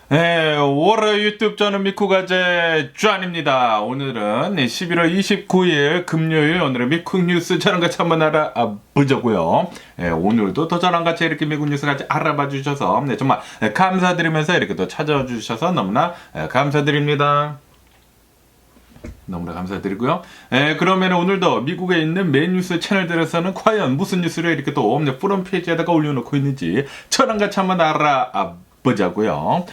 네, 월요 유튜브 저는 미쿠가제 쭈안입니다. 오늘은 11월 29일 금요일 오늘은 미국 뉴스 저랑 같이 한번 알아보자고요. 네, 오늘도 또 저랑 같이 이렇게 미국 뉴스 같이 알아봐 주셔서 정말 감사드리면서 이렇게 또 찾아와 주셔서 너무나 감사드립니다. 너무나 감사드리고요. 그러면 오늘도 미국에 있는 메인 뉴스 채널들에서는 과연 무슨 뉴스를 이렇게 또 프롬 페이지에다가 올려놓고 있는지 저랑 같이 한번 알아보자고요.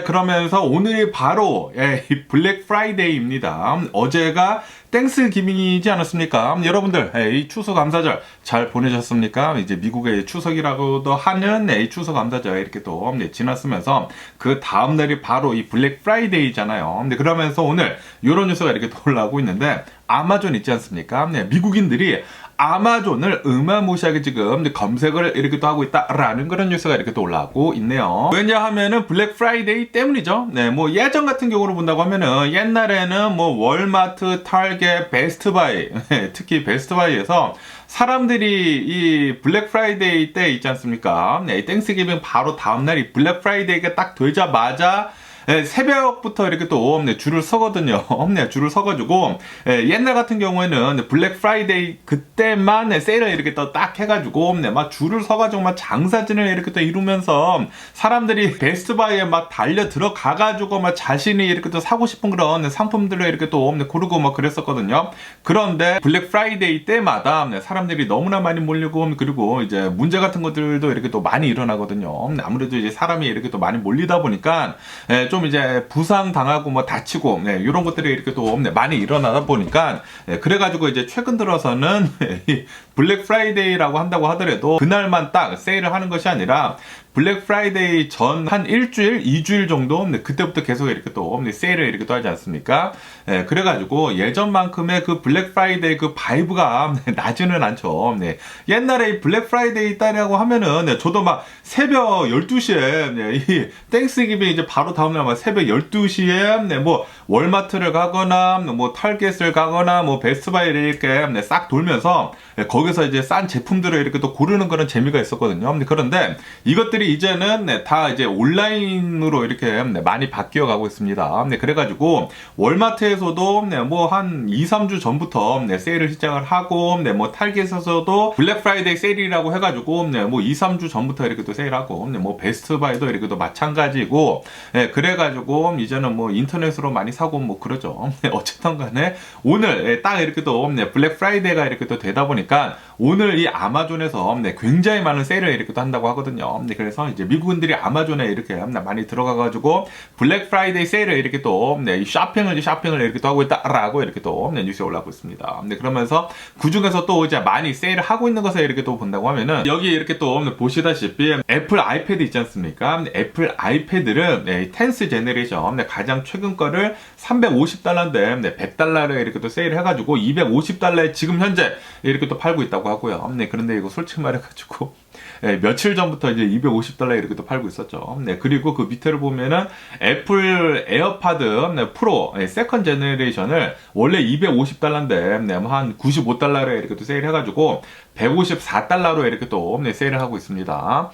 그러면서 오늘이 바로 이 블랙 프라이데이입니다. 어제가 땡스 기빙이지 않았습니까? 여러분들 이 추석 감사절 잘 보내셨습니까? 이제 미국의 추석이라고도 하는 이 추석 감사절 이렇게 또 지났으면서 그 다음 날이 바로 이 블랙 프라이데이잖아요. 그러면서 오늘 이런 뉴스가 이렇게 또 올라오고 있는데 아마존 있지 않습니까? 미국인들이 아마존을 어마무시하게 지금 검색을 이렇게 또 하고 있다라는 그런 뉴스가 이렇게 또 올라오고 있네요. 왜냐하면은 블랙 프라이데이 때문이죠. 뭐 예전 같은 경우로 본다고 하면은 옛날에는 뭐 월마트, 타겟, 베스트바이, 특히 베스트바이에서 사람들이 이 블랙 프라이데이 때 있지 않습니까? 땡스기빙 바로 다음날 이 블랙 프라이데이가 딱 되자마자 새벽부터 이렇게 또 줄을 서거든요. 줄을 서가지고 옛날 같은 경우에는 블랙 프라이데이 그때만 세일을 이렇게 또 딱 해가지고 막 줄을 서가지고 막 장사진을 이렇게 또 이루면서 사람들이 베스트바이에 막 달려 들어가가지고 막 자신이 이렇게 또 사고 싶은 그런 상품들을 이렇게 또 고르고 막 그랬었거든요. 그런데 블랙 프라이데이 때마다 사람들이 너무나 많이 몰리고 그리고 이제 문제 같은 것들도 이렇게 또 많이 일어나거든요. 아무래도 이제 사람이 이렇게 또 많이 몰리다 보니까 좀 이제 부상 당하고 뭐 다치고 이런 것들이 이렇게 또 많이 일어나다 보니까 그래가지고 이제 최근 들어서는 블랙 프라이데이라고 한다고 하더라도 그날만 딱 세일을 하는 것이 아니라 블랙 프라이데이 전 한 일주일, 2주일 정도 그때부터 계속 이렇게 또 세일을 이렇게 또 하지 않습니까? 그래가지고 예전만큼의 그 블랙 프라이데이 그 바이브가 나지는 않죠. 옛날에 이 블랙 프라이데이 때라고 하면은 저도 막 새벽 12시에 이 땡스기빙 이제 바로 다음날 막 새벽 12시에 뭐 월마트를 가거나 뭐 타겟을 가거나 뭐 베스트바이를 이렇게 싹 돌면서 거기서 이제 싼 제품들을 이렇게 또 고르는 그런 재미가 있었거든요. 그런데 이것들이 이제는 다 이제 온라인으로 이렇게 많이 바뀌어 가고 있습니다. 그래가지고 월마트에서도 뭐 한 2, 3주 전부터 세일을 시작을 하고 뭐 타겟에서도 블랙 프라이데이 세일이라고 해가지고 뭐 2, 3주 전부터 이렇게 또 세일하고 뭐 베스트바이도 이렇게 또 마찬가지고 그래가지고 이제는 뭐 인터넷으로 많이 사고 뭐 그러죠. 어쨌든 간에 오늘 딱 이렇게 또 블랙 프라이데이가 이렇게 또 되다 보니까 오늘 이 아마존에서 굉장히 많은 세일을 이렇게 또 한다고 하거든요. 그래서 이제 미국인들이 아마존에 이렇게 많이 들어가가지고 블랙 프라이데이 세일을 이렇게 또 쇼핑을 이렇게 또 하고 있다라고 이렇게 또 뉴스에 올라오고 있습니다. 그러면서 그 중에서 또 이제 많이 세일을 하고 있는 것을 이렇게 또 본다고 하면은 여기 이렇게 또 보시다시피 애플 아이패드 있지 않습니까? 애플 아이패드를 10th 제너레이션 가장 최근 거를 $350인데 $100를 이렇게 또 세일을 해가지고 $250에 지금 현재 이렇게 또 팔고 있다고 하고요. 그런데 이거 솔직히 말해가지고 며칠 전부터 이제 $250 이렇게 또 팔고 있었죠. 그리고 그 밑에를 보면은 애플 에어팟 프로 세컨 제너레이션을 원래 $250인데 한 $95에 이렇게 또 세일해가지고 $154로 이렇게 또 세일을 하고 있습니다.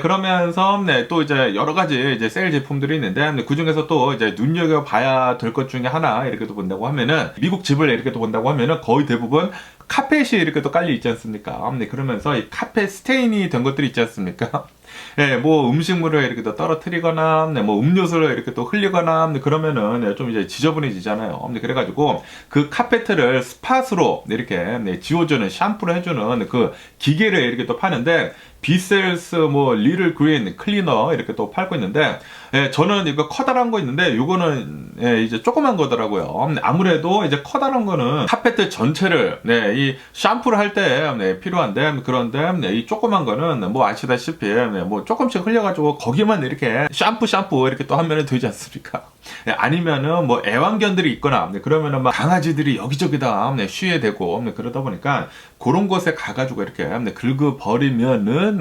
그러면서 또 이제 여러 가지 이제 세일 제품들이 있는데 그 중에서 또 이제 눈여겨봐야 될 것 중에 하나 이렇게 또 본다고 하면은 미국 집을 이렇게 또 본다고 하면은 거의 대부분 카펫이 이렇게 또 깔려 있지 않습니까? 그러면서 이 카펫 스테인이 된 것들이 있지 않습니까? 뭐 음식물을 이렇게 또 떨어뜨리거나, 뭐 음료수를 이렇게 또 흘리거나, 그러면은 좀 이제 지저분해지잖아요. 그래가지고 그 카페트를 스팟으로 이렇게 지워주는, 샴푸를 해주는 그 기계를 이렇게 또 파는데, 비셀스 뭐 리를 그린 클리너 이렇게 또 팔고 있는데 저는 이거 커다란 거 있는데 이거는 이제 조그만 거더라고요. 아무래도 이제 커다란 거는 카페트 전체를 이 샴푸를 할 때 필요한데 그런데 이 조그만 거는 뭐 아시다시피 뭐 조금씩 흘려가지고 거기만 이렇게 샴푸 이렇게 또 하면 되지 않습니까? 아니면은 뭐 애완견들이 있거나 그러면은 막 강아지들이 여기저기다 쉬게 되고 그러다 보니까 그런 곳에 가가지고 이렇게 긁어 버리면은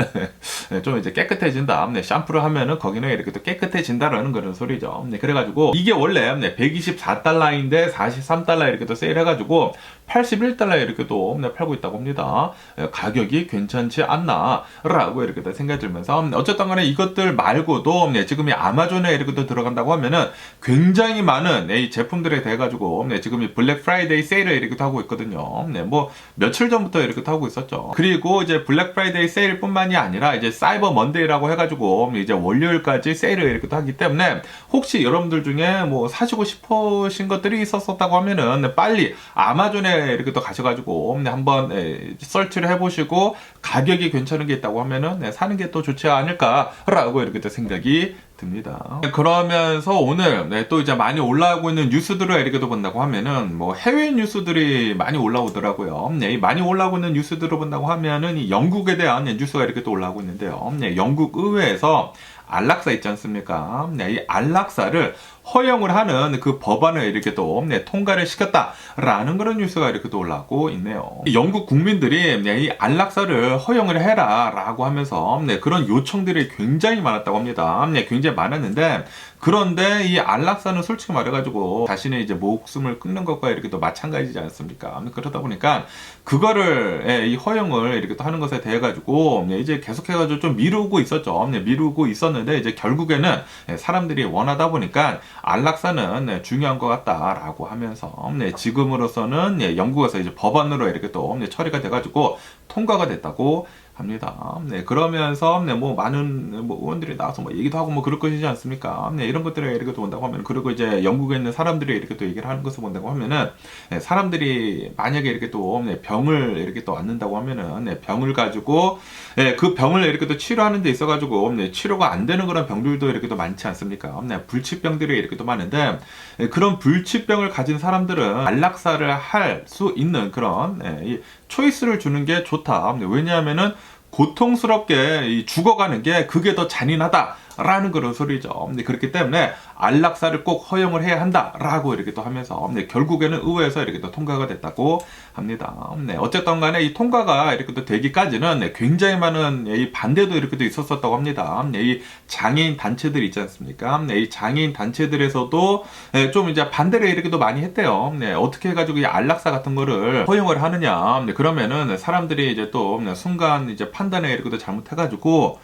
좀 이제 깨끗해진다. 샴푸를 하면은 거기는 이렇게 또 깨끗해진다라는 그런 소리죠. 그래가지고 이게 원래 124달러인데 43달러 이렇게 또 세일해가지고 81달러에 이렇게 또 팔고 있다고 합니다. 가격이 괜찮지 않나 라고 이렇게 또 생각이 들면서 어쨌든 간에 이것들 말고도 지금 이 아마존에 이렇게 또 들어간다고 하면은 굉장히 많은 이 제품들에 대해 가지고 지금 이 블랙 프라이데이 세일을 이렇게 하고 있거든요. 뭐 며칠 전부터 이렇게 하고 있었죠. 그리고 이제 블랙 프라이데이 세일 뿐만이 아니라 이제 사이버 먼데이라고 해가지고 이제 월요일까지 세일을 이렇게 하기 때문에 혹시 여러분들 중에 뭐 사시고 싶으신 것들이 있었다고 하면은 빨리 아마존에 이렇게 또 가셔가지고 한번 설치를 해보시고 가격이 괜찮은 게 있다고 하면은 사는 게 또 좋지 않을까라고 이렇게 또 생각이 듭니다. 그러면서 오늘 또 이제 많이 올라오고 있는 뉴스들을 이렇게 또 본다고 하면은 뭐 해외 뉴스들이 많이 올라오더라고요. 많이 올라오고 있는 뉴스들을 본다고 하면은 이 영국에 대한 뉴스가 이렇게 또 올라오고 있는데요. 영국 의회에서 안락사 있지 않습니까? 이 안락사를 허용을 하는 그 법안을 이렇게 또 통과를 시켰다라는 그런 뉴스가 이렇게 또 올라오고 있네요. 영국 국민들이 이 안락사를 허용을 해라라고 하면서 그런 요청들이 굉장히 많았다고 합니다. 굉장히 많았는데 그런데 이 안락사는 솔직히 말해가지고 자신의 이제 목숨을 끊는 것과 이렇게 또 마찬가지지 않습니까? 그러다 보니까 그거를 이 허용을 이렇게 또 하는 것에 대해 가지고 이제 계속해가지고 좀 미루고 있었죠. 미루고 있었는데 이제 결국에는 사람들이 원하다 보니까 안락사는 중요한 것 같다라고 하면서 지금으로서는 영국에서 이제 법안으로 이렇게 또 처리가 돼가지고 통과가 됐다고 합니다. 그러면서 뭐 많은 뭐 의원들이 나와서 뭐 얘기도 하고 뭐 그럴 것이지 않습니까? 이런 것들을 이렇게 또 본다고 하면 그리고 이제 영국에 있는 사람들이 이렇게 또 얘기를 하는 것을 본다고 하면은 사람들이 만약에 이렇게 또 병을 이렇게 또 앓는다고 하면은 병을 가지고 그 병을 이렇게 또 치료하는 데 있어 가지고 치료가 안 되는 그런 병들도 이렇게 또 많지 않습니까? 불치병들이 이렇게 또 많은데 그런 불치병을 가진 사람들은 안락사를 할 수 있는 그런 초이스를 주는 게 좋다. 왜냐하면은 고통스럽게 죽어가는 게 그게 더 잔인하다라는 그런 소리죠. 그렇기 때문에 안락사를 꼭 허용을 해야 한다라고 이렇게 또 하면서 결국에는 의회에서 이렇게 또 통과가 됐다고 합니다. 어쨌든 간에 이 통과가 이렇게 또 되기까지는 굉장히 많은 이 반대도 이렇게 또 있었었다고 합니다. 이 장애인 단체들 있지 않습니까? 이 장애인 단체들에서도 좀 이제 반대를 이렇게 또 많이 했대요. 어떻게 해가지고 이 안락사 같은 거를 허용을 하느냐? 그러면은 사람들이 이제 또 순간 이제 판단에 이렇게 또 잘못해가지고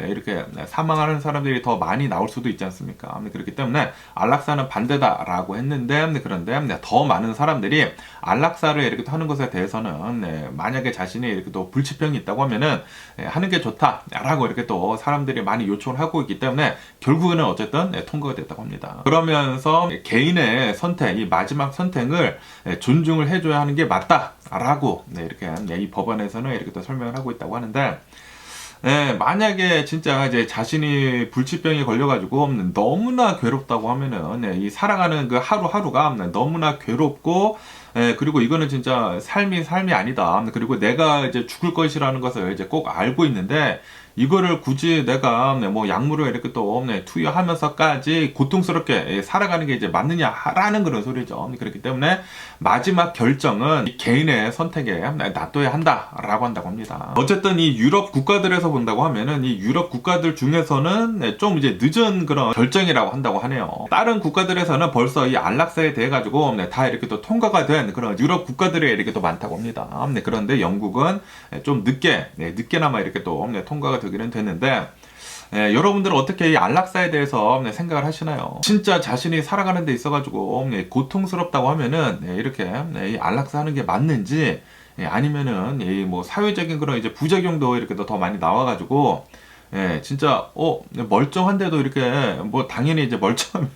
이렇게 사망하는 사람들이 더 많이 나올 수도 있지 않습니까? 그렇기 때문에 안락사는 반대다라고 했는데 그런데 더 많은 사람들이 안락사를 이렇게 하는 것에 대해서는 만약에 자신이 이렇게 또 불치병이 있다고 하면은 하는 게 좋다라고 이렇게 또 사람들이 많이 요청을 하고 있기 때문에 결국에는 어쨌든 통과가 됐다고 합니다. 그러면서 개인의 선택, 이 마지막 선택을 존중을 해줘야 하는 게 맞다라고 이렇게 이 법안에서는 이렇게 또 설명을 하고 있다고 하는데. 만약에 진짜 이제 자신이 불치병에 걸려가지고 너무나 괴롭다고 하면은 이 살아가는 그 하루하루가 너무나 괴롭고 그리고 이거는 진짜 삶이 아니다. 그리고 내가 이제 죽을 것이라는 것을 이제 꼭 알고 있는데 이거를 굳이 내가 뭐 약물을 이렇게 또 투여하면서까지 고통스럽게 살아가는 게 이제 맞느냐라는 그런 소리죠. 그렇기 때문에 마지막 결정은 개인의 선택에 놔둬야 한다라고 한다고 합니다. 어쨌든 이 유럽 국가들에서 본다고 하면은 이 유럽 국가들 중에서는 좀 이제 늦은 그런 결정이라고 한다고 하네요. 다른 국가들에서는 벌써 이 안락사에 대해 가지고 다 이렇게 또 통과가 된 그런 유럽 국가들이 이렇게 또 많다고 합니다. 그런데 영국은 좀 늦게나마 이렇게 또 통과가 되기는 됐는데 여러분들은 어떻게 이 안락사에 대해서 생각을 하시나요? 진짜 자신이 살아가는 데 있어가지고 고통스럽다고 하면은 이렇게 이 안락사 하는 게 맞는지 아니면은 이 뭐 사회적인 그런 이제 부작용도 이렇게 더 많이 나와가지고 진짜 멀쩡한데도 이렇게 뭐 당연히 이제 멀쩡하면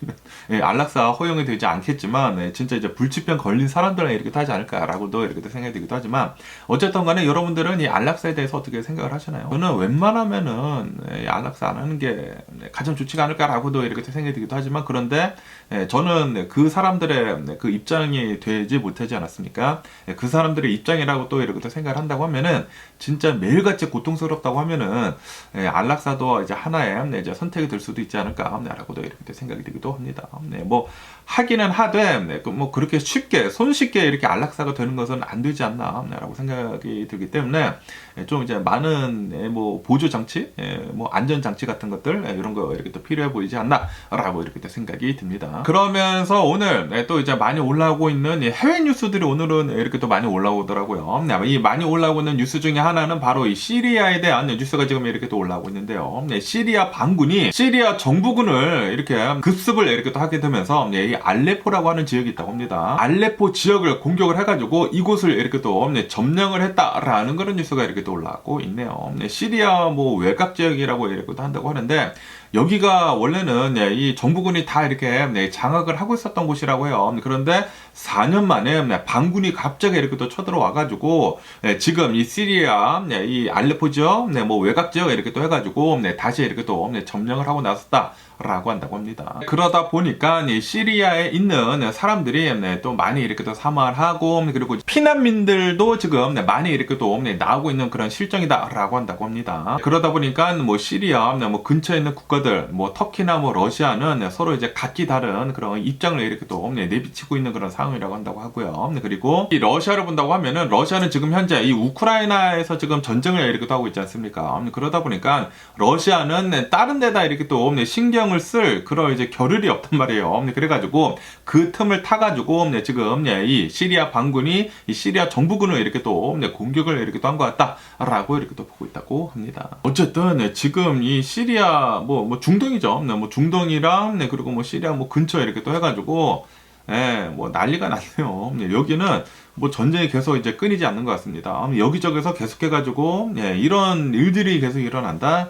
안락사 허용이 되지 않겠지만 진짜 이제 불치병 걸린 사람들은 이렇게 하지 않을까라고도 이렇게 생각이 들기도 하지만 어쨌든 간에 여러분들은 이 안락사에 대해서 어떻게 생각을 하시나요? 저는 웬만하면은 안락사 안 하는 게 가장 좋지가 않을까라고도 이렇게 생각이 들기도 하지만 그런데 저는 그 사람들의 그 입장이 되지 못하지 않았습니까? 그 사람들의 입장이라고 또 이렇게 생각을 한다고 하면은 진짜 매일같이 고통스럽다고 하면은 안락사도 이제 하나의 이제 선택이 될 수도 있지 않을까라고도 이렇게 생각이 들기도 합니다. 뭐 하기는 하되 뭐 그렇게 쉽게 손쉽게 이렇게 안락사가 되는 것은 안 되지 않나라고 생각이 들기 때문에 좀 이제 많은 뭐 보조 장치, 뭐 안전 장치 같은 것들 이런 거 이렇게 또 필요해 보이지 않나라고 이렇게 또 생각이 듭니다. 그러면서 오늘 또 이제 많이 올라오고 있는 해외 뉴스들이 오늘은 이렇게 또 많이 올라오더라고요. 이 많이 올라오고 있는 뉴스 중에 하나는 바로 이 시리아에 대한 뉴스가 지금 이렇게 또 올라오고 있는데요. 시리아 반군이 시리아 정부군을 이렇게 급습을 이렇게 또 하게 되면서 이 알레포라고 하는 지역이 있다고 합니다. 알레포 지역을 공격을 해가지고 이곳을 이렇게 또 점령을 했다라는 그런 뉴스가 이렇게 또 올라오고 있네요. 시리아 뭐 외곽 지역이라고 이렇게 또 한다고 하는데 여기가 원래는 이 정부군이 다 이렇게 장악을 하고 있었던 곳이라고 해요. 그런데 4년 만에 반군이 갑자기 이렇게 또 쳐들어와가지고 지금 이 시리아 이 알레포 지역 뭐 외곽 지역 이렇게 또 해가지고 다시 이렇게 또 점령을 하고 나섰다. 라고 한다고 합니다. 그러다 보니까 이 시리아에 있는 사람들이 또 많이 이렇게 또 사망을 하고 그리고 피난민들도 지금 많이 이렇게 또 나오고 있는 그런 실정이다라고 한다고 합니다. 그러다 보니까 뭐 시리아 뭐 근처에 있는 국가들 뭐 터키나 뭐 러시아는 서로 이제 각기 다른 그런 입장을 이렇게 또 내비치고 있는 그런 상황이라고 한다고 하고요. 그리고 이 러시아를 본다고 하면은 러시아는 지금 현재 이 우크라이나에서 지금 전쟁을 이렇게 또 하고 있지 않습니까? 그러다 보니까 러시아는 다른 데다 이렇게 또 신경을 쓸 그런 이제 겨를이 없단 말이에요. 그래가지고 그 틈을 타가지고 지금 이 시리아 반군이 이 시리아 정부군을 이렇게 또 공격을 이렇게 또 한 것 같다라고 이렇게 또 보고 있다고 합니다. 어쨌든 지금 이 시리아 뭐 중동이죠. 뭐 중동이랑 그리고 뭐 시리아 뭐 근처에 이렇게 또 해가지고 뭐 난리가 났네요. 여기는 뭐 전쟁이 계속 이제 끊이지 않는 것 같습니다. 여기저기서 계속해가지고 이런 일들이 계속 일어난다.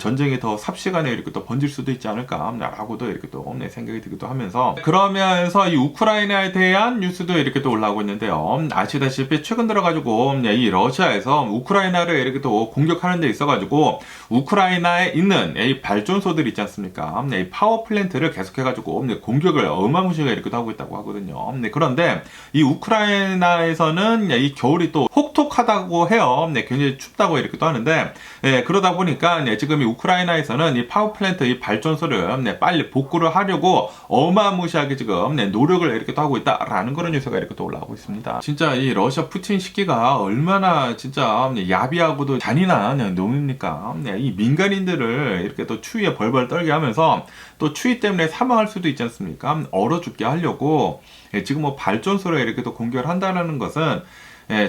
전쟁이 더 삽시간에 이렇게 또 번질 수도 있지 않을까라고도 이렇게 또 생각이 들기도 하면서 그러면서 이 우크라이나에 대한 뉴스도 이렇게 또 올라오고 있는데요. 아시다시피 최근 들어가지고 이 러시아에서 우크라이나를 이렇게 또 공격하는 데 있어가지고 우크라이나에 있는 이 발전소들 있지 않습니까? 이 파워 플랜트를 계속해가지고 공격을 어마무시하게 이렇게 하고 있다고 하거든요. 그런데 이 우크라이나에서는 이 겨울이 또 혹독하다고 해요. 굉장히 춥다고 이렇게 또 하는데 그러다 보니까 지금 이 우크라이나에서는 이 파워플랜트 이 발전소를 빨리 복구를 하려고 어마무시하게 지금 노력을 이렇게 또 하고 있다라는 그런 뉴스가 이렇게 또 올라오고 있습니다. 진짜 이 러시아 푸틴 시기가 얼마나 진짜 야비하고도 잔인한 놈입니까? 이 민간인들을 이렇게 또 추위에 벌벌 떨게 하면서 또 추위 때문에 사망할 수도 있지 않습니까? 얼어 죽게 하려고 지금 뭐 발전소를 이렇게 또 공격을 한다는 것은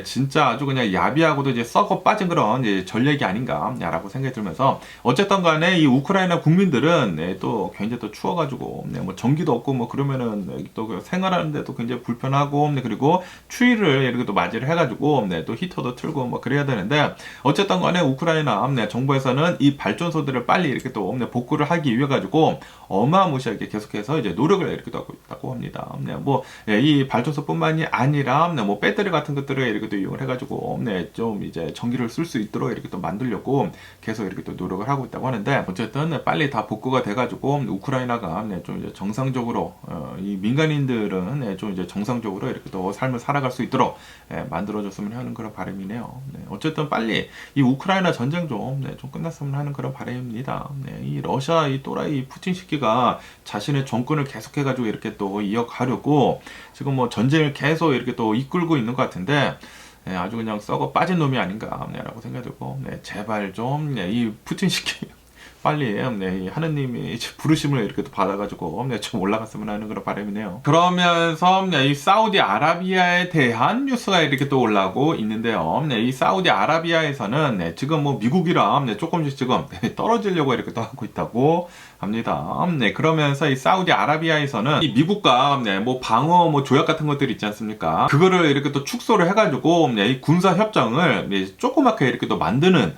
진짜 아주 그냥 야비하고도 이제 썩어 빠진 그런 이제 전략이 아닌가라고 생각이 들면서 어쨌든 간에 이 우크라이나 국민들은 또 굉장히 또 추워가지고 뭐 전기도 없고 뭐 그러면은 또 생활하는데도 굉장히 불편하고 그리고 추위를 이렇게 또 맞이를 해가지고 또 히터도 틀고 뭐 그래야 되는데 어쨌든 간에 우크라이나 정부에서는 이 발전소들을 빨리 이렇게 또 복구를 하기 위해 가지고 어마무시하게 계속해서 이제 노력을 이렇게 하고 있다고 합니다. 뭐 이 발전소뿐만이 아니라 뭐 배터리 같은 것들을 이렇게 또 이용을 해가지고 좀 이제 전기를 쓸 수 있도록 이렇게 또 만들려고 계속 이렇게 또 노력을 하고 있다고 하는데 어쨌든 빨리 다 복구가 돼가지고 우크라이나가 좀 이제 정상적으로 이 민간인들은 좀 이제 정상적으로 이렇게 또 삶을 살아갈 수 있도록 만들어줬으면 하는 그런 바람이네요. 어쨌든 빨리 이 우크라이나 전쟁 좀 끝났으면 하는 그런 바람입니다. 이 러시아 이 또라이 푸틴 시기가 자신의 정권을 계속해가지고 이렇게 또 이어가려고 지금 뭐 전쟁을 계속 이렇게 또 이끌고 있는 것 같은데 아주 그냥 썩어 빠진 놈이 아닌가라고 생각이 들고 제발 좀 이 푸틴 시키 빨리 하느님이 부르심을 이렇게 또 받아가지고 좀 올라갔으면 하는 그런 바람이네요. 그러면서 이 사우디아라비아에 대한 뉴스가 이렇게 또 올라오고 있는데요. 이 사우디아라비아에서는 지금 뭐 미국이랑 조금씩 지금 떨어지려고 이렇게 또 하고 있다고 합니다. 그러면서 이 사우디아라비아에서는 이 미국과 뭐 방어 뭐 조약 같은 것들이 있지 않습니까? 그거를 이렇게 또 축소를 해가지고 이 군사 협정을 조그맣게 이렇게 또 만드는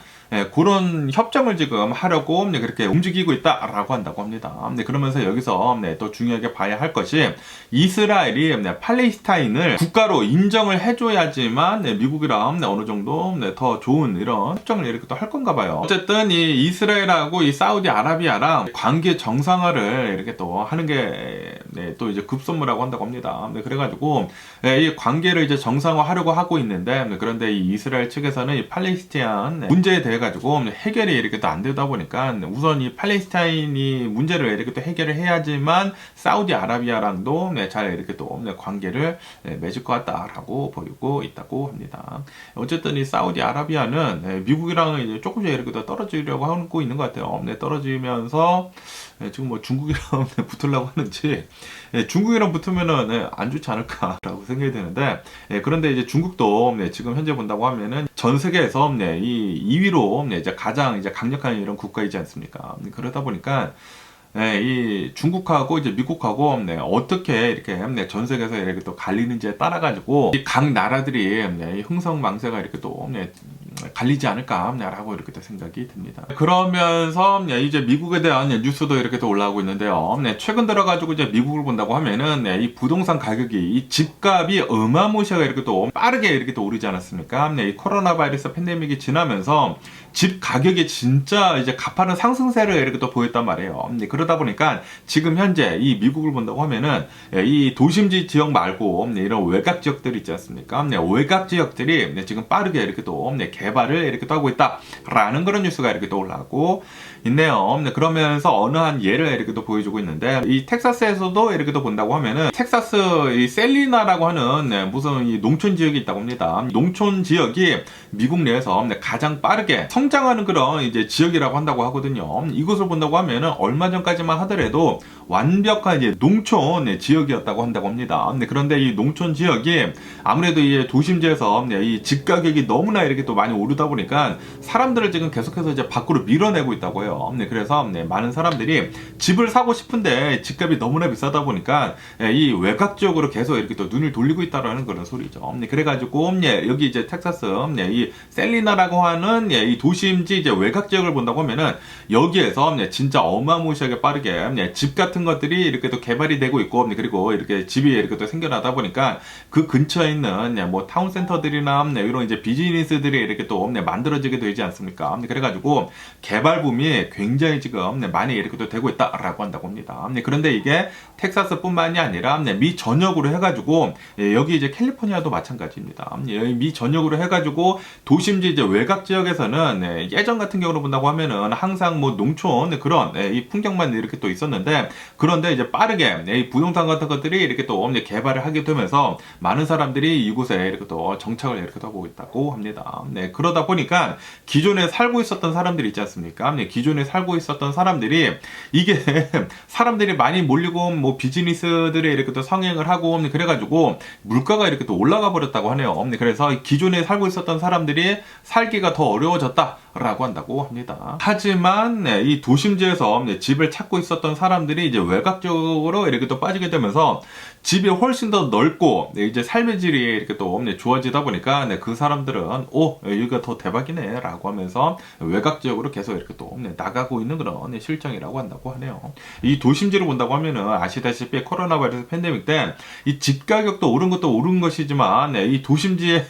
그런 협정을 지금 하려고 그렇게 움직이고 있다라고 한다고 합니다. 그러면서 여기서 또 중요하게 봐야 할 것이 이스라엘이 팔레스타인을 국가로 인정을 해줘야지만 미국이랑 어느 정도 더 좋은 이런 협정을 이렇게 또 할 건가 봐요. 어쨌든 이 이스라엘하고 이 사우디아라비아랑 관계 정상화를 이렇게 또 하는 게 또 이제 급선무라고 한다고 합니다. 그래가지고 이 관계를 이제 정상화하려고 하고 있는데 그런데 이 이스라엘 측에서는 이 팔레스타인 문제에 대해 가지고 해결이 이렇게 또 안 되다 보니까 우선 이 팔레스타인이 문제를 이렇게 또 해결을 해야지만 사우디아라비아랑도 잘 이렇게 또 관계를 맺을 것 같다라고 보이고 있다고 합니다. 어쨌든 이 사우디아라비아는 미국이랑 이제 조금씩 이렇게 또 떨어지려고 하고 있는 것 같아요. 떨어지면서 지금 뭐 중국이랑 붙으려고 하는지 중국이랑 붙으면은 안 좋지 않을까라고 생각이 드는데 그런데 이제 중국도 지금 현재 본다고 하면은 전 세계에서 이 2위로 이제 가장 이제 강력한 이런 국가이지 않습니까? 그러다 보니까 이 중국하고 이제 미국하고 어떻게 이렇게 전 세계에서 이렇게 또 갈리는지에 따라 가지고 각 나라들이 흥성망세가 이렇게 또 갈리지 않을까라고 이렇게 또 생각이 듭니다. 그러면서 이제 미국에 대한 뉴스도 이렇게 또 올라오고 있는데요. 최근 들어가지고 이제 미국을 본다고 하면은 이 부동산 가격이 이 집값이 어마무시하게 이렇게 또 빠르게 이렇게 또 오르지 않았습니까? 이 코로나 바이러스 팬데믹이 지나면서 집 가격이 진짜 이제 가파른 상승세를 이렇게 또 보였단 말이에요. 그러다 보니까 지금 현재 이 미국을 본다고 하면은 이 도심지 지역 말고 이런 외곽 지역들 있지 않습니까? 외곽 지역들이 지금 빠르게 이렇게 또 개발을 이렇게 또 하고 있다라는 그런 뉴스가 이렇게 또 올라오고 있네요. 그러면서 어느 한 예를 이렇게 또 보여주고 있는데 이 텍사스에서도 이렇게 또 본다고 하면은 텍사스 이 셀리나라고 하는 무슨 이 농촌 지역이 있다고 합니다. 농촌 지역이 미국 내에서 가장 빠르게 성장하는 그런 이제 지역이라고 한다고 하거든요. 이곳을 본다고 하면은 얼마 전까지만 하더라도 완벽한 이제 농촌 지역이었다고 한다고 합니다. 그런데 이 농촌 지역이 아무래도 이 도심지에서 이 집 가격이 너무나 이렇게 또 많이 오르다 보니까 사람들을 지금 계속해서 이제 밖으로 밀어내고 있다고 해요. 그래서 많은 사람들이 집을 사고 싶은데 집값이 너무나 비싸다 보니까 이 외곽 지역으로 계속 이렇게 또 눈을 돌리고 있다라는 그런 소리죠. 그래가지고 여기 이제 텍사스 이 셀리나라고 하는 이 도심지 이제 외곽 지역을 본다고 하면은 여기에서 진짜 어마무시하게 빠르게 집 같은 것들이 이렇게 또 개발이 되고 있고 그리고 이렇게 집이 이렇게 또 생겨나다 보니까 그 근처에 있는 뭐 타운센터들이나 이런 이제 비즈니스들이 이렇게 또 만들어지게 되지 않습니까? 그래가지고 개발 붐이 굉장히 지금 많이 이렇게 또 되고 있다라고 한다고 합니다. 그런데 이게 텍사스뿐만이 아니라 미 전역으로 해가지고 여기 이제 캘리포니아도 마찬가지입니다. 미 전역으로 해가지고 도심지 이제 외곽 지역에서는 예전 같은 경우로 본다고 하면은 항상 뭐 농촌 그런 이 풍경만 이렇게 또 있었는데 그런데 이제 빠르게 이 부동산 같은 것들이 이렇게 또 개발을 하게 되면서 많은 사람들이 이곳에 이렇게 또 정착을 이렇게 하고 있다고 합니다. 그러다 보니까 기존에 살고 있었던 사람들이 있지 않습니까? 기존에 살고 있었던 사람들이 이게 사람들이 많이 몰리고 뭐 비즈니스들이 이렇게 또 성행을 하고 그래가지고 물가가 이렇게 또 올라가 버렸다고 하네요. 그래서 기존에 살고 있었던 사람들이 살기가 더 어려워졌다라고 한다고 합니다. 하지만 이 도심지에서 집을 찾고 있었던 사람들이 이제 외곽 쪽으로 이렇게 또 빠지게 되면서 집이 훨씬 더 넓고 이제 삶의 질이 이렇게 또 좋아지다 보니까 그 사람들은 여기가 더 대박이네 라고 하면서 외곽 지역으로 계속 이렇게 또 나가고 있는 그런 실정이라고 한다고 하네요. 이 도심지를 본다고 하면은 아시다시피 코로나 바이러스 팬데믹 때 이 집 가격도 오른 것도 오른 것이지만 이 도심지에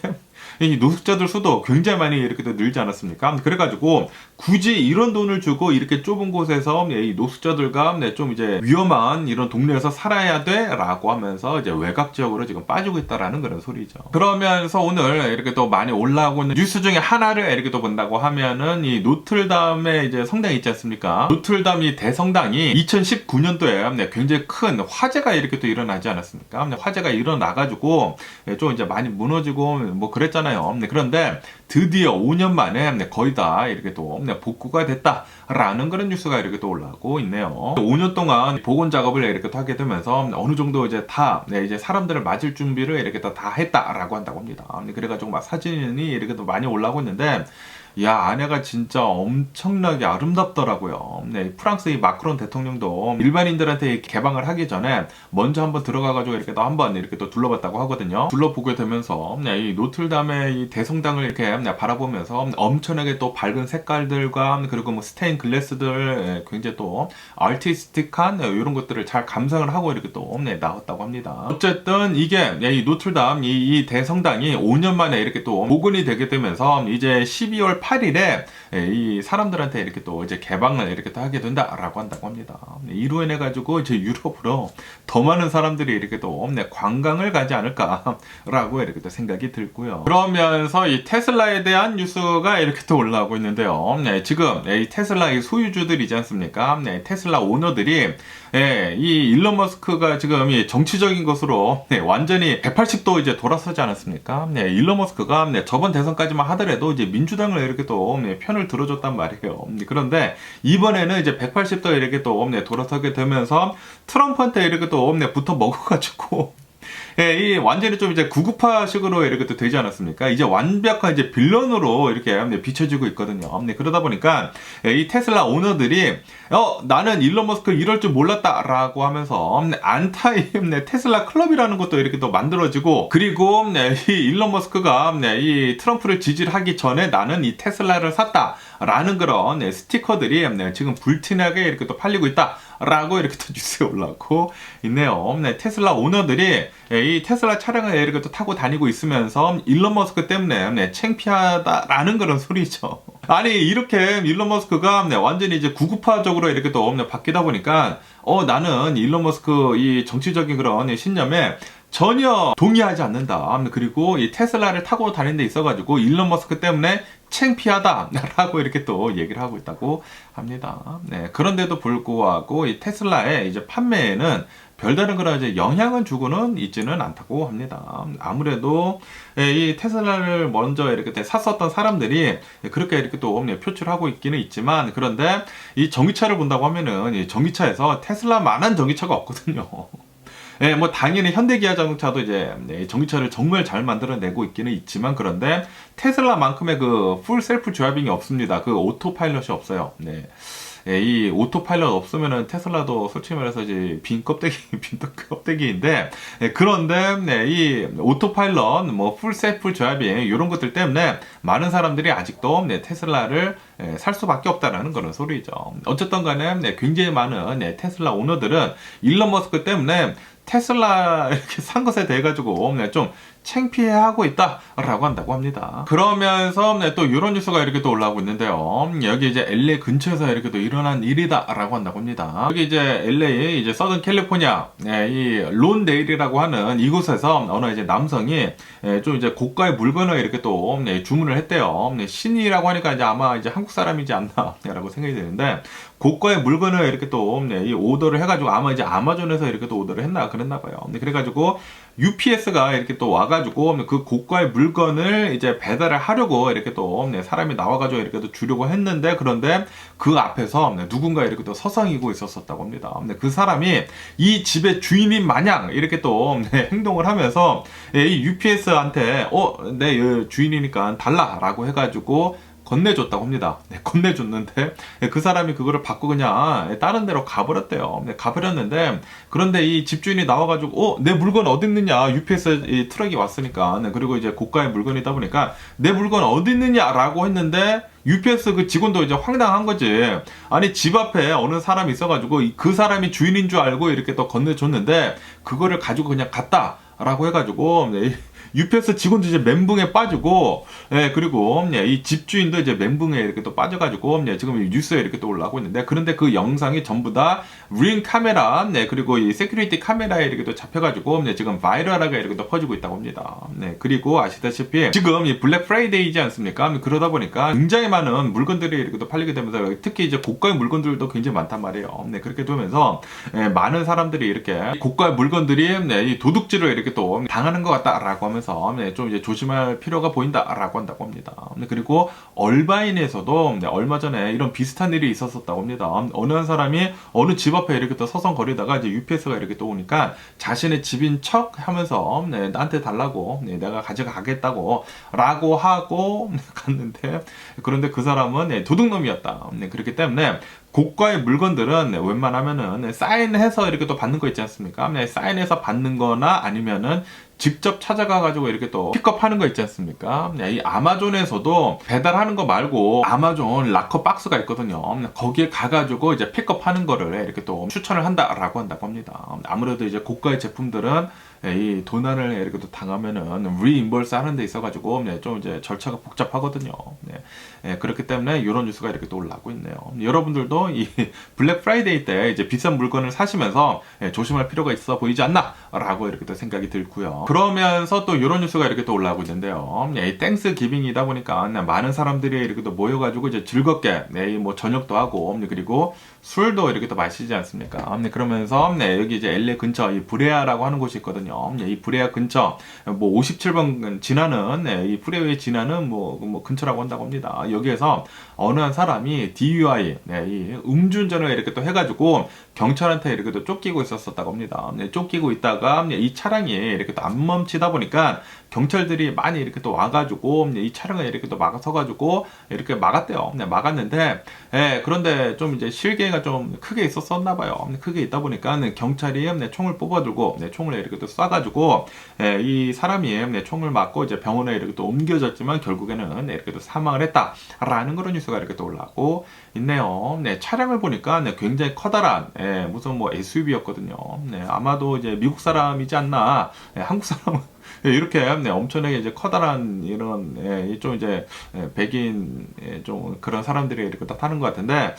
이 노숙자들 수도 굉장히 많이 이렇게 늘지 않았습니까? 그래가지고 굳이 이런 돈을 주고 이렇게 좁은 곳에서 이 노숙자들과 좀 이제 위험한 이런 동네에서 살아야 돼라고 하면서 이제 외곽 지역으로 지금 빠지고 있다라는 그런 소리죠. 그러면서 오늘 이렇게 또 많이 올라오고 있는 뉴스 중에 하나를 이렇게 또 본다고 하면은 이 노틀담의 이제 성당이 있지 않습니까? 노틀담 이 대성당이 2019년도에 굉장히 큰 화재가 이렇게 또 일어나지 않았습니까? 화재가 일어나가지고 좀 이제 많이 무너지고 뭐 그랬잖아요. 그런데 드디어 5년 만에 거의 다 이렇게 또 복구가 됐다라는 그런 뉴스가 이렇게 또 올라오고 있네요. 5년 동안 복원 작업을 이렇게 또 하게 되면서 어느 정도 이제 다 이제 사람들을 맞을 준비를 이렇게 또 다 했다라고 한다고 합니다. 그래가지고 막 사진이 이렇게 또 많이 올라오고 있는데 야, 안에가 진짜 엄청나게 아름답더라고요. 프랑스 이 마크론 대통령도 일반인들한테 개방을 하기 전에 먼저 한번 들어가가지고 이렇게 또 한번 이렇게 또 둘러봤다고 하거든요. 둘러보게 되면서 이 노틀담의 이 대성당을 이렇게 바라보면서 엄청나게 또 밝은 색깔들과 그리고 뭐 스테인 글래스들 굉장히 또 아티스틱한 이런 것들을 잘 감상을 하고 이렇게 또 나왔다고 합니다. 어쨌든 이게 이 노틀담 이 대성당이 5년 만에 이렇게 또 복원이 되게 되면서 이제 12월 8일에 이 사람들한테 이렇게 또 이제 개방을 이렇게 또 하게 된다라고 한다고 합니다. 이로 인해 가지고 이제 유럽으로 더 많은 사람들이 이렇게 또 관광을 가지 않을까라고 이렇게 또 생각이 들고요. 그러면서 이 테슬라에 대한 뉴스가 이렇게 또 올라오고 있는데요. 지금 이 테슬라의 소유주들이지 않습니까? 테슬라 오너들이 이 일론 머스크가 지금 이 정치적인 것으로 완전히 180도 이제 돌아서지 않았습니까? 일론 머스크가 저번 대선까지만 하더라도 이제 민주당을 이렇게 또 편을 들어줬단 말이에요. 그런데 이번에는 이제 180도 이렇게 또 돌아서게 되면서 트럼프한테 이렇게 또 붙어 먹어가지고 이 완전히 좀 이제 구구파식으로 이렇게 또 되지 않았습니까? 이제 완벽한 이제 빌런으로 이렇게 비춰지고 있거든요. 그러다 보니까 이 테슬라 오너들이 나는 일론 머스크 이럴 줄 몰랐다라고 하면서 안타이 테슬라 클럽이라는 것도 이렇게 또 만들어지고, 그리고 이 일론 머스크가 이 트럼프를 지지하기 전에 나는 이 테슬라를 샀다라는 그런 스티커들이 지금 불티나게 이렇게 또 팔리고 있다. 라고 이렇게 또 뉴스에 올라오고 있네요. 테슬라 오너들이 이 테슬라 차량을 이렇게 또 타고 다니고 있으면서 일론 머스크 때문에 창피하다라는 그런 소리죠. 아니, 이렇게 일론 머스크가 완전히 이제 구구파적으로 이렇게 또 바뀌다 보니까 나는 일론 머스크 이 정치적인 그런 신념에 전혀 동의하지 않는다. 그리고 이 테슬라를 타고 다니는 데 있어가지고 일론 머스크 때문에 창피하다라고 이렇게 또 얘기를 하고 있다고 합니다. 그런데도 불구하고 이 테슬라의 이제 판매에는 별다른 그런 이제 영향은 주고는 있지는 않다고 합니다. 아무래도 이 테슬라를 먼저 이렇게 샀었던 사람들이 그렇게 이렇게 또 표출하고 있기는 있지만, 그런데 이 전기차를 본다고 하면은 이 전기차에서 테슬라만한 전기차가 없거든요. 뭐 당연히 현대기아 자동차도 이제 전기차를 정말 잘 만들어내고 있기는 있지만, 그런데 테슬라만큼의 그 풀 셀프 드라이빙이 없습니다. 그 오토 파일럿이 없어요. 이 오토 파일럿 없으면은 테슬라도 솔직히 말해서 이제 빈 껍데기인데, 그런데 이 오토 파일럿, 뭐 풀 셀프 드라이빙 이런 것들 때문에 많은 사람들이 아직도 테슬라를 살 수밖에 없다라는 그런 소리죠. 어쨌든 간에 굉장히 많은 테슬라 오너들은 일론 머스크 때문에 테슬라 이렇게 산 것에 대해 가지고 좀 창피해하고 있다라고 한다고 합니다. 그러면서 또 이런 뉴스가 이렇게 또 올라오고 있는데요. 여기 이제 LA 근처에서 이렇게 또 일어난 일이다라고 한다고 합니다. 여기 이제 LA 이제 서든 캘리포니아 이 론데일이라고 하는 이곳에서 어느 이제 남성이 좀 이제 고가의 물건을 이렇게 또 주문을 했대요. 신이라고 하니까 이제 아마 이제 한국 사람이지 않나라고 생각이 드는데, 고가의 물건을 이렇게 또 이 오더를 해가지고 아마 이제 아마존에서 이렇게 또 오더를 그랬나 봐요. 그래가지고 UPS가 이렇게 또 와가지고 그 고가의 물건을 이제 배달을 하려고 이렇게 또 사람이 나와가지고 이렇게 또 주려고 했는데, 그런데 그 앞에서 누군가 이렇게 또 서성이고 있었다고 합니다. 그 사람이 이 집의 주인인 마냥 이렇게 또 행동을 하면서 이 UPS한테 내 주인이니까 달라라고 해가지고 건네줬다고 합니다. 건네줬는데 그 사람이 그거를 받고 그냥 다른 데로 가버렸대요. 가버렸는데, 그런데 이 집주인이 나와가지고 내 물건 어디 있느냐, UPS 이 트럭이 왔으니까. 그리고 이제 고가의 물건이다 보니까 내 물건 어디 있느냐라고 했는데, UPS 그 직원도 이제 황당한 거지. 아니, 집 앞에 어느 사람이 있어가지고 그 사람이 주인인 줄 알고 이렇게 또 건네줬는데 그거를 가지고 그냥 갔다라고 해가지고 UPS 직원도 이제 멘붕에 빠지고, 그리고 이 집주인도 이제 멘붕에 이렇게 또 빠져가지고 지금 뉴스에 이렇게 또 올라오고 있는데, 그런데 그 영상이 전부 다 링 카메라, 그리고 이 세큐리티 카메라에 이렇게 또 잡혀가지고 지금 바이럴하게 이렇게 또 퍼지고 있다고 합니다. 그리고 아시다시피 지금 이 블랙 프라이데이지 않습니까? 그러다 보니까 굉장히 많은 물건들이 이렇게 또 팔리게 되면서, 특히 이제 고가의 물건들도 굉장히 많단 말이에요. 그렇게 되면서 많은 사람들이 이렇게 고가의 물건들이 이 도둑질을 이렇게 또 당하는 것 같다라고 하면서 좀 이제 조심할 필요가 보인다라고 한다고 합니다. 그리고 얼바인에서도 얼마 전에 이런 비슷한 일이 있었다고 합니다. 어느 한 사람이 어느 집 앞에 이렇게 또 서성거리다가 이제 UPS가 이렇게 또 오니까 자신의 집인 척 하면서 나한테 달라고, 내가 가져가겠다고 라고 하고 갔는데, 그런데 그 사람은 도둑놈이었다. 그렇기 때문에 고가의 물건들은 웬만하면은 사인해서 이렇게 또 받는 거 있지 않습니까? 사인해서 받는 거나 아니면은 직접 찾아가가지고 이렇게 또 픽업하는 거 있지 않습니까? 이 아마존에서도 배달하는 거 말고 아마존 락커 박스가 있거든요. 거기에 가가지고 이제 픽업하는 거를 이렇게 또 추천을 한다라고 한다고 합니다. 아무래도 이제 고가의 제품들은 이 도난을 이렇게 또 당하면은 리임버스 하는 데 있어가지고 좀 이제 절차가 복잡하거든요. 그렇기 때문에 이런 뉴스가 이렇게 또 올라오고 있네요. 여러분들도 이 블랙 프라이데이 때 이제 비싼 물건을 사시면서 조심할 필요가 있어 보이지 않나라고 이렇게 또 생각이 들고요. 그러면서 또 이런 뉴스가 이렇게 또 올라오고 있는데요. 이 땡스 기빙이다 보니까 많은 사람들이 이렇게 또 모여가지고 이제 즐겁게 뭐 저녁도 하고 그리고 술도 이렇게 또 마시지 않습니까? 그러면서 여기 이제 LA 근처 이 브레아라고 하는 곳이 있거든요. 이 브레아 근처 뭐 57번 지나는 이 프리웨이 지나는 뭐 근처라고 한다고 합니다. 여기에서 어느 한 사람이 DUI 이 음주운전을 이렇게 또 해가지고 경찰한테 이렇게 또 쫓기고 있었다고 합니다. 쫓기고 있다가 이 차량이 이렇게 또 안 멈추다 보니까 경찰들이 많이 이렇게 또 와가지고 이 차량을 이렇게 또 막아서가지고 이렇게 막았대요. 막았는데 그런데 좀 이제 실개가 좀 크게 있었었나 봐요. 크게 있다 보니까 경찰이 총을 뽑아들고 총을 이렇게 또 쏴가지고 이 사람이 총을 맞고 이제 병원에 이렇게 또 옮겨졌지만 결국에는 이렇게 또 사망을 했다라는 그런 뉴스가 이렇게 또 올라오고 있네요. 차량을 보니까 굉장히 커다란 무슨 뭐 SUV였거든요. 아마도 이제 미국 사람이지 않나. 한국 사람은 이렇게 엄청나게 이제 커다란 이런 좀 이제 백인 좀 그런 사람들이 이렇게 다 타는 것 같은데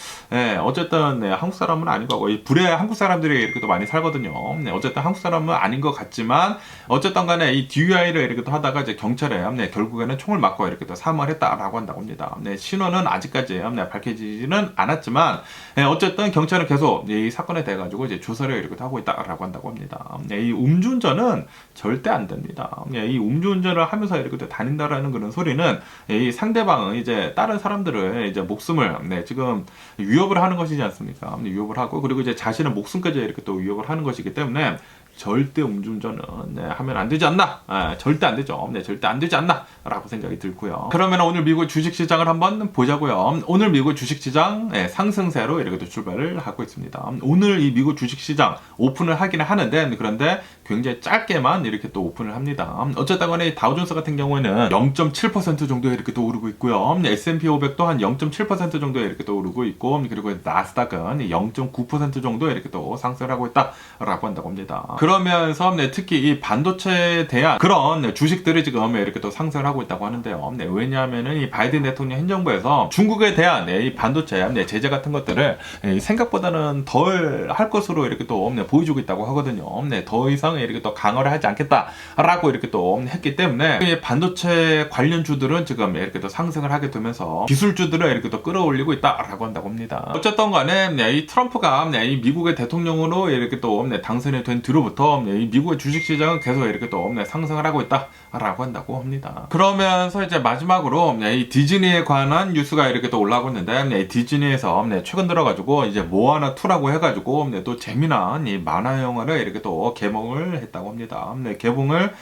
어쨌든 한국 사람은 아닌 거고 불에 한국 사람들이 이렇게 또 많이 살거든요. 어쨌든 한국 사람은 아닌 것 같지만 어쨌든 간에 이 DUI를 이렇게 또 하다가 이제 경찰에 결국에는 총을 맞고 이렇게 또 사망을 했다라고 한다고 합니다. 신원은 아직까지 밝혀지지는 않았지만 어쨌든 경찰은 계속 이 사건에 대해 가지고 이제 조사를 이렇게 하고 있다라고 한다고 합니다. 이 음주운전은 절대 안 됩니다. 이 음주운전을 하면서 이렇게 다닌다라는 그런 소리는 이 상대방은 이제 다른 사람들을 이제 목숨을 지금 위협을 하는 것이지 않습니까? 위협을 하고 그리고 이제 자신의 목숨까지 이렇게 또 위협을 하는 것이기 때문에 절대 음주운전은 하면 안 되지 않나? 절대 안 되죠. 절대 안 되지 않나? 라고 생각이 들고요. 그러면 오늘 미국 주식시장을 한번 보자고요. 오늘 미국 주식시장 상승세로 이렇게 또 출발을 하고 있습니다. 오늘 이 미국 주식시장 오픈을 하기는 하는데 그런데 굉장히 짧게만 이렇게 또 오픈을 합니다. 어쨌든 간에 다우존스 같은 경우에는 0.7% 정도에 이렇게 또 오르고 있고요. S&P 500도 한 0.7% 정도에 이렇게 또 오르고 있고 그리고 나스닥은 0.9% 정도에 이렇게 또 상승을 하고 있다라고 한다고 합니다. 그러면서 특히 이 반도체에 대한 그런 주식들이 지금 이렇게 또 상승을 하고 있다고 하는데요. 왜냐하면은 이 바이든 대통령 행정부에서 중국에 대한 이 반도체 제재 같은 것들을 생각보다는 덜 할 것으로 이렇게 또 보여주고 있다고 하거든요. 더 이상 이렇게 또 강화를 하지 않겠다라고 이렇게 또 했기 때문에 이 반도체 관련주들은 지금 이렇게 또 상승을 하게 되면서 기술주들을 이렇게 또 끌어올리고 있다라고 한다고 합니다. 어쨌든 간에 이 트럼프가 이 미국의 대통령으로 이렇게 또 당선이 된 뒤로부터 이 미국의 주식시장은 계속 이렇게 또 상승을 하고 있다라고 한다고 합니다. 그러면서 이제 마지막으로 이 디즈니에 관한 뉴스가 이렇게 또 올라오고 있는데 디즈니에서 최근 들어가지고 이제 모아나 2라고 해가지고 또 재미난 이 만화 영화를 이렇게 또 개봉을 했다고 합니다. 개봉을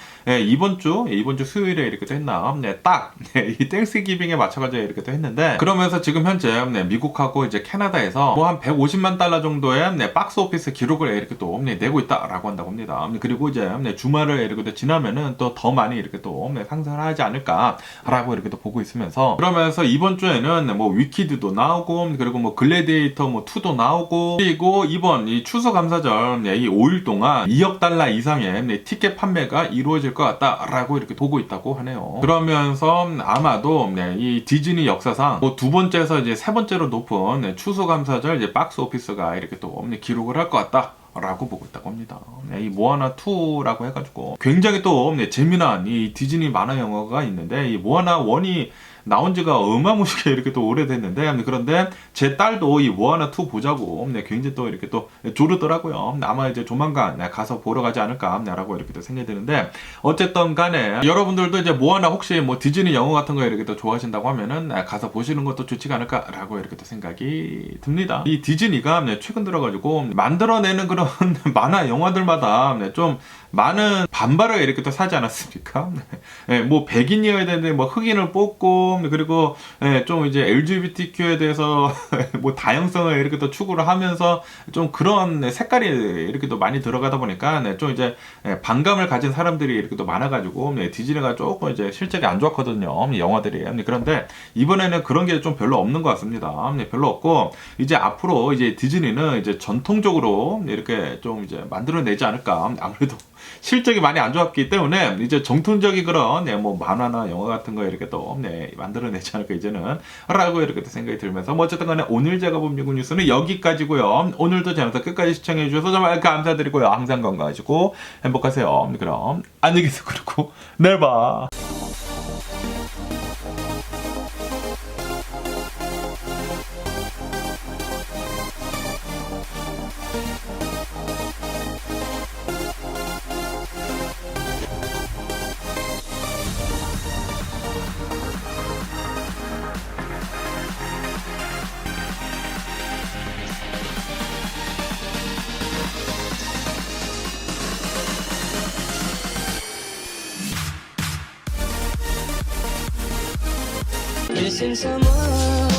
이번 주 수요일에 이렇게 또 했나 이 땡스기빙에 맞춰가지고 이렇게 또 했는데 그러면서 지금 현재 미국하고 이제 캐나다에서 뭐 한 150만 달러 정도의 박스 오피스 기록을 이렇게 또 내고 있다라고 한다고 합니다. 그리고 이제 주말을 이렇게 또 지나면은 또 더 많이 이렇게 또 상승을 하지 않을까라고 이렇게 또 보고 있으면서 그러면서 이번 주에는 뭐 위키드도 나오고 그리고 뭐 글래디에이터 뭐 2도 나오고 그리고 이번 이 추수감사절 이 5일 동안 2억 달러 이상의 티켓 판매가 이루어질 것 같다라고 이렇게 보고 있다고 하네요. 그러면서 아마도 이 디즈니 역사상 뭐 두 번째에서 이제 세 번째로 높은 추수감사절 이제 박스 오피스가 이렇게 또 기록을 할 것 같다. 라고 보고 있다고 합니다. 이 모아나 2라고 해가지고 굉장히 또 재미난 이 디즈니 만화 영화가 있는데 이 모아나 1이 나온 지가 어마무시하게 이렇게 또 오래됐는데 그런데 제 딸도 이 모아나 2 보자고 굉장히 또 이렇게 또 조르더라고요. 아마 이제 조만간 가서 보러 가지 않을까라고 이렇게 또 생각이 드는데 어쨌든 간에 여러분들도 이제 모아나 혹시 뭐 디즈니 영화 같은 거 이렇게 또 좋아하신다고 하면은 가서 보시는 것도 좋지가 않을까라고 이렇게 또 생각이 듭니다. 이 디즈니가 최근 들어가지고 만들어내는 그런 만화 영화들마다 좀 많은 반발을 이렇게 또 사지 않았습니까? 뭐 백인이어야 되는데 뭐 흑인을 뽑고 있고 그리고 좀 이제 LGBTQ에 대해서 뭐 다양성을 이렇게 또 추구를 하면서 좀 그런 색깔이 이렇게 또 많이 들어가다 보니까 좀 이제 반감을 가진 사람들이 이렇게 또 많아가지고 디즈니가 조금 이제 실적이 안 좋았거든요. 영화들이. 그런데 이번에는 그런 게 좀 별로 없는 것 같습니다. 별로 없고 이제 앞으로 이제 디즈니는 이제 전통적으로 이렇게 좀 이제 만들어내지 않을까. 아무래도 실적이 많이 안 좋았기 때문에 이제 정통적인 그런 뭐 만화나 영화 같은 거 이렇게 또 만들어내지 않을까 이제는 라고 이렇게 또 생각이 들면서 뭐 어쨌든 간에 오늘 제가 본 미국 뉴스는 여기까지고요. 오늘도 제 영상 끝까지 시청해 주셔서 정말 감사드리고요. 항상 건강하시고 행복하세요. 그럼 안녕히 계세요. 그리고 내일 봐. Missing someone